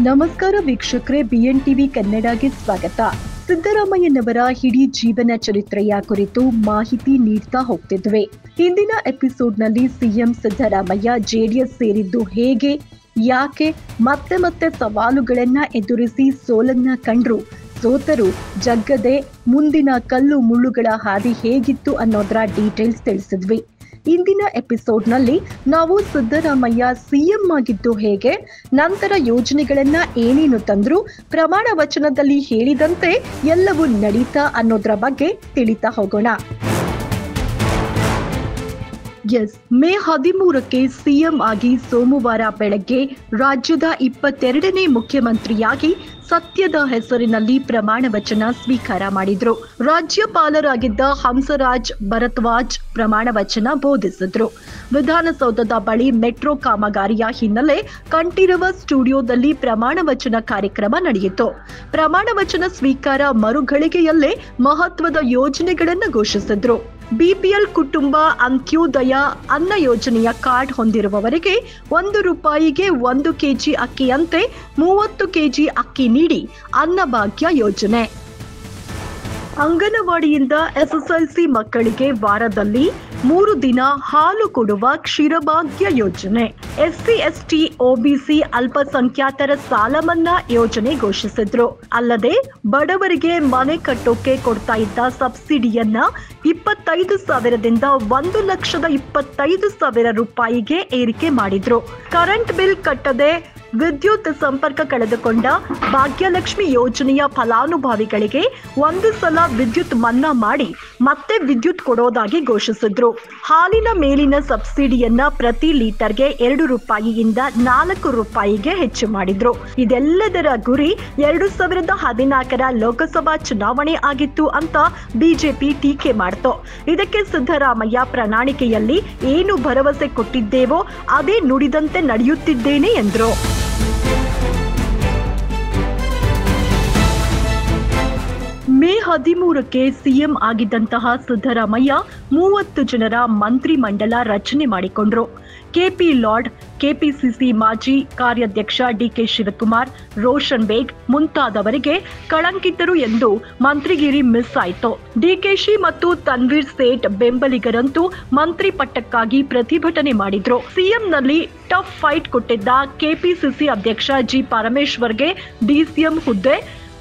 ನಮಸ್ಕಾರ ವೀಕ್ಷಕರೇ, BN TV ಕನ್ನಡಗೆ ಸ್ವಾಗತ. ಸಿದ್ದರಾಮಯ್ಯನವರ ಇಡೀ ಜೀವನ ಚರಿತ್ರೆಯ ಕುರಿತು ಮಾಹಿತಿ ನೀಡ್ತಾ ಹೋಗ್ತಿದ್ವಿ. ಹಿಂದಿನ ಎಪಿಸೋಡ್ನಲ್ಲಿ ಸಿಎಂ ಸಿದ್ದರಾಮಯ್ಯ ಜೆಡಿಎಸ್ ಸೇರಿದ್ದು ಹೇಗೆ, ಯಾಕೆ, ಮತ್ತೆ ಸವಾಲುಗಳನ್ನ ಎದುರಿಸಿ ಸೋಲನ್ನ ಕಂಡ್ರು, ಸೋತರು, ಜಗ್ಗದೆ ಮುಂದಿನ ಕಲ್ಲು ಮುಳ್ಳುಗಳ ಹಾದಿ ಹೇಗಿತ್ತು ಅನ್ನೋದರ ಡೀಟೇಲ್ಸ್ ತಿಳಿಸಿದ್ವಿ. ಇಂದಿನ ಎಪಿಸೋಡ್ನಲ್ಲಿ ನಾವು ಸಿದ್ದರಾಮಯ್ಯ ಸಿಎಂ ಆಗಿದ್ದು ಹೇಗೆ, ನಂತರ ಯೋಜನೆಗಳನ್ನ ಏನೇನು ತಂದ್ರು, ಪ್ರಮಾಣ ವಚನದಲ್ಲಿ ಹೇಳಿದಂತೆ ಎಲ್ಲವೂ ನಡೀತಾ ಅನ್ನೋದ್ರ ಬಗ್ಗೆ ತಿಳಿತಾ ಹೋಗೋಣ. ಮೇ 13ಕ್ಕೆ ಸಿಎಂ ಆಗಿ ಸೋಮವಾರ ಬೆಳಗ್ಗೆ ರಾಜ್ಯದ 22ನೇ ಮುಖ್ಯಮಂತ್ರಿಯಾಗಿ ಸತ್ಯದ ಹೆಸರಿನಲ್ಲಿ ಪ್ರಮಾಣ ವಚನ ಸ್ವೀಕಾರ ಮಾಡಿದ್ರು. ರಾಜ್ಯಪಾಲರಾಗಿದ್ದ ಹಂಸರಾಜ್ ಭರದ್ವಾಜ್ ಪ್ರಮಾಣ ವಚನ ಬೋಧಿಸಿದ್ರು. ವಿಧಾನಸೌಧದ ಬಳಿ ಮೆಟ್ರೋ ಕಾಮಗಾರಿಯ ಹಿನ್ನೆಲೆ ಕಂಠೀರವ ಸ್ಟುಡಿಯೋದಲ್ಲಿ ಪ್ರಮಾಣ ವಚನ ಕಾರ್ಯಕ್ರಮ ನಡೆಯಿತು. ಪ್ರಮಾಣ ವಚನ ಸ್ವೀಕಾರ ಮರುಗಳಿಗೆಯಲ್ಲೇ ಮಹತ್ವದ ಯೋಜನೆಗಳನ್ನು ಘೋಷಿಸಿದ್ರು. BPL ಕುಟುಂಬ ಅಂತ್ಯೋದಯ ಅನ್ನ ಯೋಜನೆಯ ಕಾರ್ಡ್ ಹೊಂದಿರುವವರಿಗೆ ₹1ಗೆ 1 ಕೆಜಿ ಅಕ್ಕಿಯಂತೆ 30 ಕೆಜಿ ಅಕ್ಕಿ ನೀಡಿ ಅನ್ನಭಾಗ್ಯ ಯೋಜನೆ. ಅಂಗನವಾಡಿಯಿಂದ SSLC ಮಕ್ಕಳಿಗೆ ವಾರದಲ್ಲಿ 3 ದಿನ ಹಾಲು ಕೊಡುವ ಕ್ಷೀರಭಾಗ್ಯ ಯೋಜನೆ. SC ST OBC ಅಲ್ಪಸಂಖ್ಯಾತರ ಸಾಲ ಮನ್ನಾ ಯೋಜನೆ ಘೋಷಿಸಿದ್ರು. ಅಲ್ಲದೆ ಬಡವರಿಗೆ ಮನೆ ಕಟ್ಟೋಕೆ ಕೊಡ್ತಾ ಇದ್ದ ಸಬ್ಸಿಡಿಯನ್ನ 25,000ದಿಂದ 1,25,000 ರೂಪಾಯಿಗೆ ಏರಿಕೆ ಮಾಡಿದ್ರು. ಕರೆಂಟ್ ಬಿಲ್ ಕಟ್ಟದೆ ವಿದ್ಯುತ್ ಸಂಪರ್ಕ ಕಳೆದುಕೊಂಡ ಭಾಗ್ಯಲಕ್ಷ್ಮಿ ಯೋಜನೆಯ ಫಲಾನುಭವಿಗಳಿಗೆ 1 ಸಲ ವಿದ್ಯುತ್ ಮನ್ನಾ ಮಾಡಿ ಮತ್ತೆ ವಿದ್ಯುತ್ ಕೊಡೋದಾಗಿ ಘೋಷಿಸಿದ್ರು. ಹಾಲಿನ ಮೇಲಿನ ಸಬ್ಸಿಡಿಯನ್ನ ಪ್ರತಿ ಲೀಟರ್ಗೆ ₹2ಯಿಂದ ₹4 ಹೆಚ್ಚು ಮಾಡಿದ್ರು. ಇದೆಲ್ಲದರ ಗುರಿ 2014ರ ಲೋಕಸಭಾ ಚುನಾವಣೆ ಆಗಿತ್ತು ಅಂತ ಬಿಜೆಪಿ ಟೀಕೆ ಮಾಡ್ತು. ಇದಕ್ಕೆ ಸಿದ್ದರಾಮಯ್ಯ ಪ್ರಣಾಳಿಕೆಯಲ್ಲಿ ಏನು ಭರವಸೆ ಕೊಟ್ಟಿದ್ದೇವೋ ಅದೇ ನುಡಿದಂತೆ ನಡೆಯುತ್ತಿದ್ದೇನೆ ಎಂದ್ರು. ಮೇ 13ಕ್ಕೆ ಸಿಎಂ ಆಗಿದ್ದಂತಹ ಸಿದ್ದರಾಮಯ್ಯ 30 ಜನರ ಮಂತ್ರಿ ಮಂಡಲ ರಚನೆ ಮಾಡಿಕೊಂಡ್ರು. KP ಲಾಡ್, ಕೆಪಿಸಿಸಿ ಮಾಜಿ ಕಾರ್ಯಾಧ್ಯಕ್ಷ DK ಶಿವಕುಮಾರ್, ರೋಷನ್ ಬೇಗ್ ಮುಂತಾದವರಿಗೆ ಕಳಂಕಿತರು ಎಂದು ಮಂತ್ರಿಗಿರಿ ಮಿಸ್ ಆಯಿತು. DKಶಿ ಮತ್ತು ತನ್ವೀರ್ ಸೇಠ್ ಬೆಂಬಲಿಗರಂತೂ ಮಂತ್ರಿ ಪಟ್ಟಕ್ಕಾಗಿ ಪ್ರತಿಭಟನೆ ಮಾಡಿದ್ರು. ಸಿಎಂನಲ್ಲಿ ಟಫ್ ಫೈಟ್ ಕೊಟ್ಟಿದ್ದ ಕೆಪಿಸಿಸಿ ಅಧ್ಯಕ್ಷ G ಪರಮೇಶ್ವರ್ಗೆ DCM ಹುದ್ದೆ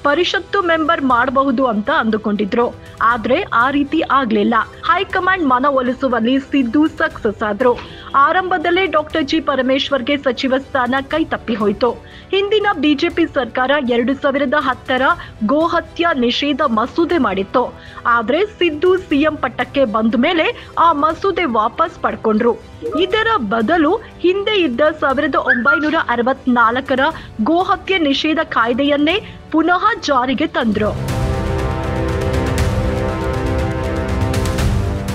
ಪರಿಷತ್ತು ಮೆಂಬರ್ ಮಾಡಬಹುದು ಅಂತ ಅಂದುಕೊಂಡಿದ್ರು. ಆದ್ರೆ ಆ ರೀತಿ ಆಗ್ಲಿಲ್ಲ. ಹೈಕಮಾಂಡ್ ಮನವೊಲಿಸುವಲ್ಲಿ ಸಿದ್ದು ಸಕ್ಸಸ್ ಆದ್ರು. ಆರಂಭದಲ್ಲೇ ಡಾಕ್ಟರ್ G ಪರಮೇಶ್ವರ್ಗೆ ಸಚಿವ ಸ್ಥಾನ ಕೈ ತಪ್ಪಿ ಹೋಯಿತು. ಹಿಂದಿನ ಬಿಜೆಪಿ ಸರ್ಕಾರ 2010ರ ಗೋಹತ್ಯೆ ನಿಷೇಧ ಮಸೂದೆ ಮಾಡಿತ್ತು. ಆದ್ರೆ ಸಿದ್ದು ಸಿಎಂ ಪಟ್ಟಕ್ಕೆ ಬಂದ ಮೇಲೆ ಆ ಮಸೂದೆ ವಾಪಸ್ ಪಡ್ಕೊಂಡ್ರು. ಇದರ ಬದಲು ಹಿಂದೆ ಇದ್ದ 1964ರ ಗೋಹತ್ಯೆ ನಿಷೇಧ ಕಾಯ್ದೆಯನ್ನೇ ಪುನಃ ಜಾರಿಗೆ ತಂದ್ರು.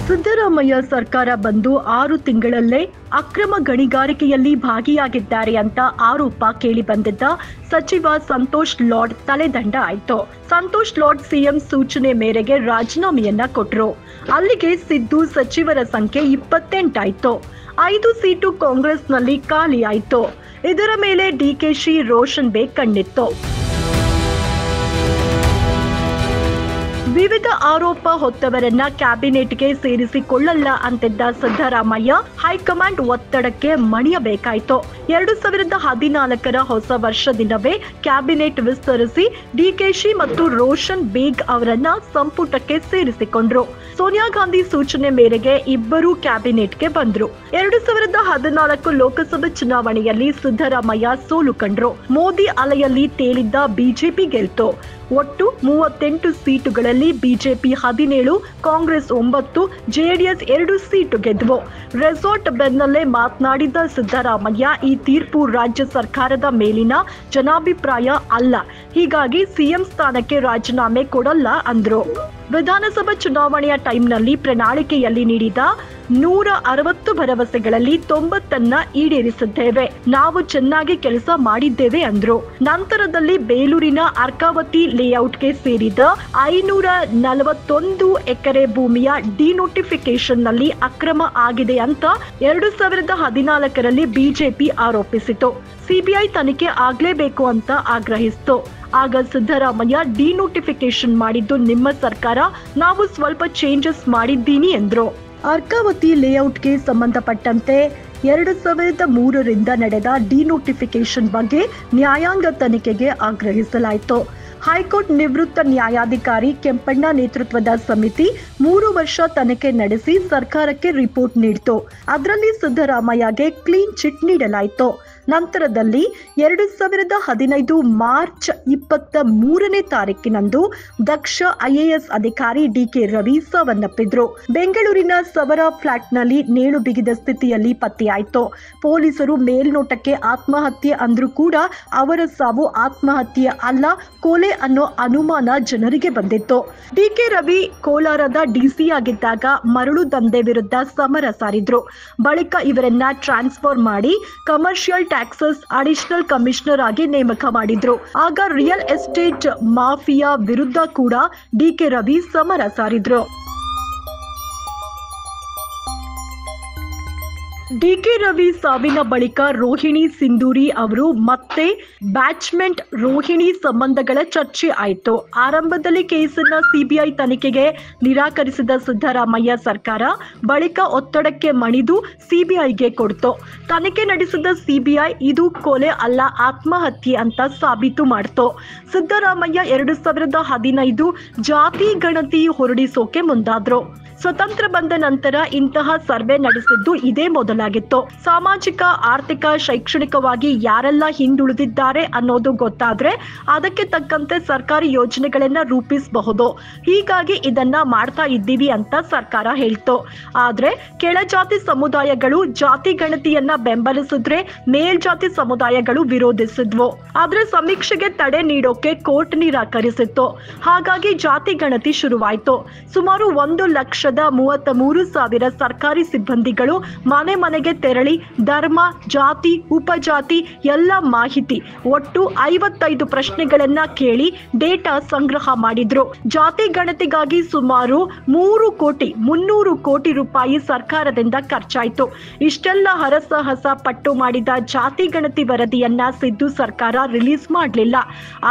ಸಿದ್ದರಾಮಯ್ಯ ಸರ್ಕಾರ ಬಂದು 6 ತಿಂಗಳಲ್ಲೇ ಅಕ್ರಮ ಗಣಿಗಾರಿಕೆಯಲ್ಲಿ ಭಾಗಿಯಾಗಿದ್ದಾರೆ ಅಂತ ಆರೋಪ ಕೇಳಿ ಬಂದಿದ್ದ ಸಚಿವ ಸಂತೋಷ್ ಲಾಡ್ ತಲೆದಂಡ ಆಯ್ತು. ಸಂತೋಷ್ ಲಾಡ್ ಸಿಎಂ ಸೂಚನೆ ಮೇರೆಗೆ ರಾಜೀನಾಮೆಯನ್ನ ಕೊಟ್ರು. ಅಲ್ಲಿಗೆ ಸಿದ್ದು ಸಚಿವರ ಸಂಖ್ಯೆ 28 ಆಯ್ತು. 5 ಸೀಟು ಕಾಂಗ್ರೆಸ್ನಲ್ಲಿ ಖಾಲಿ ಆಯ್ತು. ಇದರ ಮೇಲೆ DKಶಿ, ರೋಷನ್ ಬೇಗ್ ಕಣ್ಣಿತ್ತು. ವಿವಿಧ ಆರೋಪ ಹೊತ್ತವರನ್ನ ಕ್ಯಾಬಿನೆಟ್ಗೆ ಸೇರಿಸಿಕೊಳ್ಳಲ್ಲ ಅಂತಿದ್ದ ಸಿದ್ದರಾಮಯ್ಯ ಹೈಕಮಾಂಡ್ ಒತ್ತಡಕ್ಕೆ ಮಣಿಯಬೇಕಾಯಿತು. 2014ರ ಹೊಸ ವರ್ಷ ದಿನವೇ ಕ್ಯಾಬಿನೆಟ್ ವಿಸ್ತರಿಸಿ DKಶಿ ಮತ್ತು ರೋಷನ್ ಬೇಗ್ ಅವರನ್ನ ಸಂಪುಟಕ್ಕೆ ಸೇರಿಸಿಕೊಂಡ್ರು. ಸೋನಿಯಾ ಗಾಂಧಿ ಸೂಚನೆ ಮೇರೆಗೆ ಇಬ್ಬರು ಕ್ಯಾಬಿನೆಟ್ಗೆ ಬಂದ್ರು. 2014 ಲೋಕಸಭೆ ಚುನಾವಣೆಯಲ್ಲಿ ಸಿದ್ದರಾಮಯ್ಯ ಸೋಲು ಕಂಡ್ರು. ಮೋದಿ ಅಲೆಯಲ್ಲಿ ತೇಲಿದ್ದ ಬಿಜೆಪಿ ಗೆಲ್ತು. ಒಟ್ಟು 38 ಸೀಟುಗಳಲ್ಲಿ ಬಿಜೆಪಿ 17, ಕಾಂಗ್ರೆಸ್ 9, ಜೆಡಿಎಸ್ 2 ಸೀಟು ಗೆದ್ವು. ರೆಸಾರ್ಟ್ ಬೆನ್ನಲ್ಲೇ ಮಾತನಾಡಿದ ಸಿದ್ದರಾಮಯ್ಯ, ಈ ತೀರ್ಪು ರಾಜ್ಯ ಸರ್ಕಾರದ ಮೇಲಿನ ಜನಾಭಿಪ್ರಾಯ ಅಲ್ಲ, ಹೀಗಾಗಿ ಸಿಎಂ ಸ್ಥಾನಕ್ಕೆ ರಾಜೀನಾಮೆ ಕೊಡಲ್ಲ ಅಂದ್ರು. ವಿಧಾನಸಭಾ ಚುನಾವಣೆಯ ಟೈಮ್ನಲ್ಲಿ ಪ್ರಣಾಳಿಕೆಯಲ್ಲಿ ನೀಡಿದ 160 ಭರವಸೆಗಳಲ್ಲಿ 90 ಈಡೇರಿಸಿದ್ದೇವೆ. ನಾವು ಚೆನ್ನಾಗಿ ಕೆಲಸ ಮಾಡಿದ್ದೇವೆ ಅಂದ್ರು. ನಂತರದಲ್ಲಿ ಬೇಲೂರಿನ ಅರ್ಕಾವತಿ ಲೇಔಟ್ಗೆ ಸೇರಿದ 541 ಎಕರೆ ಭೂಮಿಯ ಡಿನೋಟಿಫಿಕೇಶನ್ ನಲ್ಲಿ ಅಕ್ರಮ ಆಗಿದೆ ಅಂತ 2014ರಲ್ಲಿ ಬಿಜೆಪಿ ಆರೋಪಿಸಿತು. ಸಿಬಿಐ ತನಿಖೆ ಆಗ್ಲೇಬೇಕು ಅಂತ ಆಗ್ರಹಿಸಿತು. ಆಗ ಸಿದ್ದರಾಮಯ್ಯ ಡಿನೋಟಿಫಿಕೇಶನ್ ಮಾಡಿದ್ದು ನಿಮ್ಮ ಸರ್ಕಾರ, ನಾವು ಸ್ವಲ್ಪ ಚೇಂಜಸ್ ಮಾಡಿದ್ದೀನಿ ಎಂದ್ರು. ಅರ್ಕಾವತಿ ಲೇಔಟ್ಗೆ ಸಂಬಂಧಪಟ್ಟಂತೆ 2003ರಿಂದ ನಡೆದ ಡಿನೋಟಿಫಿಕೇಶನ್ ಬಗ್ಗೆ ನ್ಯಾಯಾಂಗ ತನಿಖೆಗೆ ಆಗ್ರಹಿಸಲಾಯಿತು. ಹೈಕೋರ್ಟ್ ನಿವೃತ್ತ ನ್ಯಾಯಾಧಿಕಾರಿ ಕೆಂಪಣ್ಣ ನೇತೃತ್ವದ ಸಮಿತಿ 3 ವರ್ಷ ತನಿಖೆ ನಡೆಸಿ ಸರ್ಕಾರಕ್ಕೆ ರಿಪೋರ್ಟ್ ನೀಡಿತು. ಅದರಲ್ಲಿ ಸಿದ್ದರಾಮಯ್ಯಗೆ ಕ್ಲೀನ್ ಚಿಟ್ ನೀಡಲಾಯಿತು. ನಂತರದಲ್ಲಿ 2015 ಮಾರ್ಚ್ 23ನೇ ತಾರೀಕಿನಂದು ದಕ್ಷ IAS ಅಧಿಕಾರಿ ಡಿಕೆ ರವಿ ಸಾವನ್ನಪ್ಪಿದ್ರು. ಬೆಂಗಳೂರಿನ ಸವರ ಫ್ಲಾಟ್ನಲ್ಲಿ ನೇಣು ಬಿಗಿದ ಸ್ಥಿತಿಯಲ್ಲಿ ಪತ್ತೆಯಾಯಿತು. ಪೊಲೀಸರು ಮೇಲ್ನೋಟಕ್ಕೆ ಆತ್ಮಹತ್ಯೆ ಅಂದ್ರೂ ಕೂಡ ಅವರ ಸಾವು ಆತ್ಮಹತ್ಯೆ ಅಲ್ಲ, ಕೊಲೆ ಅನ್ನೋ ಅನುಮಾನ ಜನರಿಗೆ ಬಂದಿತ್ತು. ಡಿಕೆ ರವಿ ಕೋಲಾರದ ಡಿಸಿ ಆಗಿದ್ದಾಗ ಮರಳು ದಂಧೆ ವಿರುದ್ಧ ಸಮರ ಸಾರಿದ್ರು. ಬಳಿಕ ಇವರನ್ನ ಟ್ರಾನ್ಸ್ಫರ್ ಮಾಡಿ ಕಮರ್ಷಿಯಲ್ ಟ್ಯಾಕ್ಸಸ್ ಅಡಿಷನಲ್ ಕಮಿಷನರ್ ಆಗಿ ನೇಮಕ ಮಾಡಿದ್ರು. ಆಗ ರಿಯಲ್ ಎಸ್ಟೇಟ್ ಮಾಫಿಯಾ ವಿರುದ್ಧ ಕೂಡ ಡಿಕೆ ರವಿ ಸಮರ ಸಾರಿದ್ರು. ಡಿಕೆ ರವಿ ಸಾವಿನ ಬಳಿಕ ರೋಹಿಣಿ ಸಿಂಧೂರಿ ಅವರು ಮತ್ತೆ ಬ್ಯಾಚ್ಮೆಂಟ್ ರೋಹಿಣಿ ಸಂಬಂಧಗಳ ಚರ್ಚೆ ಆಯಿತು. ಆರಂಭದಲ್ಲಿ ಕೇಸನ್ನ ಸಿಬಿಐ ತನಿಖೆಗೆ ನಿರಾಕರಿಸಿದ ಸಿದ್ದರಾಮಯ್ಯ ಸರ್ಕಾರ ಬಳಿಕ ಒತ್ತಡಕ್ಕೆ ಮಣಿದು ಸಿಬಿಐಗೆ ಕೊಡ್ತು. ತನಿಖೆ ನಡೆಸಿದ ಸಿಬಿಐ ಇದು ಕೊಲೆ ಅಲ್ಲ, ಆತ್ಮಹತ್ಯೆ ಅಂತ ಸಾಬೀತು ಮಾಡ್ತು. ಸಿದ್ದರಾಮಯ್ಯ 2015 ಜಾತಿ ಗಣತಿ ಹೊರಡಿಸೋಕೆ ಮುಂದಾದ್ರು. ಸ್ವತಂತ್ರ ಬಂದ ನಂತರ ಇಂತಹ ಸರ್ವೆ ನಡೆಸಿದ್ದು ಇದೇ ಮೊದಲಾಗಿತ್ತು. ಸಾಮಾಜಿಕ, ಆರ್ಥಿಕ, ಶೈಕ್ಷಣಿಕವಾಗಿ ಯಾರೆಲ್ಲ ಹಿಂದುಳಿದಿದ್ದಾರೆ ಅನ್ನೋದು ಗೊತ್ತಾದ್ರೆ ಅದಕ್ಕೆ ತಕ್ಕಂತೆ ಸರ್ಕಾರಿ ಯೋಜನೆಗಳನ್ನ ರೂಪಿಸಬಹುದು. ಹೀಗಾಗಿ ಇದನ್ನ ಮಾಡ್ತಾ ಇದ್ದೀವಿ ಅಂತ ಸರ್ಕಾರ ಹೇಳ್ತು. ಆದ್ರೆ ಕೆಳಜಾತಿ ಸಮುದಾಯಗಳು ಜಾತಿ ಗಣತಿಯನ್ನ ಬೆಂಬಲಿಸಿದ್ರೆ ಮೇಲ್ಜಾತಿ ಸಮುದಾಯಗಳು ವಿರೋಧಿಸಿದ್ವು. ಆದ್ರೆ ಸಮೀಕ್ಷೆಗೆ ತಡೆ ನೀಡೋಕೆ ಕೋರ್ಟ್ ನಿರಾಕರಿಸಿತ್ತು. ಹಾಗಾಗಿ ಜಾತಿ ಗಣತಿ ಶುರುವಾಯಿತು. ಸುಮಾರು 1,33,000 ಸರ್ಕಾರಿ ಸಿಬ್ಬಂದಿಗಳು ಮನೆ ಮನೆಗೆ ತೆರಳಿ ಧರ್ಮ, ಜಾತಿ, ಉಪಜಾತಿ ಎಲ್ಲ ಮಾಹಿತಿ ಒಟ್ಟು 55 ಪ್ರಶ್ನೆಗಳನ್ನ ಕೇಳಿ ಡೇಟಾ ಸಂಗ್ರಹ ಮಾಡಿದ್ರು. ಜಾತಿ ಗಣತಿಗಾಗಿ ಸುಮಾರು 3,300 ಕೋಟಿ ರೂಪಾಯಿ ಸರ್ಕಾರದಿಂದ ಖರ್ಚಾಯಿತು. ಇಷ್ಟೆಲ್ಲ ಹರಸಾಹಸ ಪಟ್ಟು ಮಾಡಿದ ಜಾತಿ ಗಣತಿ ವರದಿಯನ್ನ ಸಿದ್ದು ಸರ್ಕಾರ ರಿಲೀಸ್ ಮಾಡಲಿಲ್ಲ.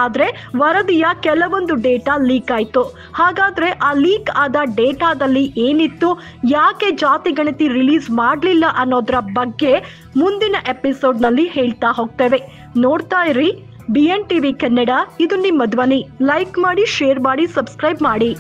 ಆದ್ರೆ ವರದಿಯ ಕೆಲವೊಂದು ಡೇಟಾ ಲೀಕ್ ಆಯ್ತು. ಹಾಗಾದ್ರೆ ಆ ಲೀಕ್ ಆದ ಡೇಟಾದಲ್ಲಿ ಏನಿತ್ತು, ಯಾಕೆ ಜಾತಿ ಗಣತಿ ರಿಲೀಸ್ ಮಾಡಲಿಲ್ಲ ಅನ್ನೋದ್ರ ಬಗ್ಗೆ ಮುಂದಿನ ಎಪಿಸೋಡ್ ನಲ್ಲಿ ಹೇಳ್ತಾ ಹೋಗ್ತೇವೆ. ನೋಡ್ತಾ ಇರಿ BN TV ಕನ್ನಡ. ಇದು ನಿಮ್ಮ ಧ್ವನಿ. ಲೈಕ್ ಮಾಡಿ, ಶೇರ್ ಮಾಡಿ, ಸಬ್ಸ್ಕ್ರೈಬ್ ಮಾಡಿ.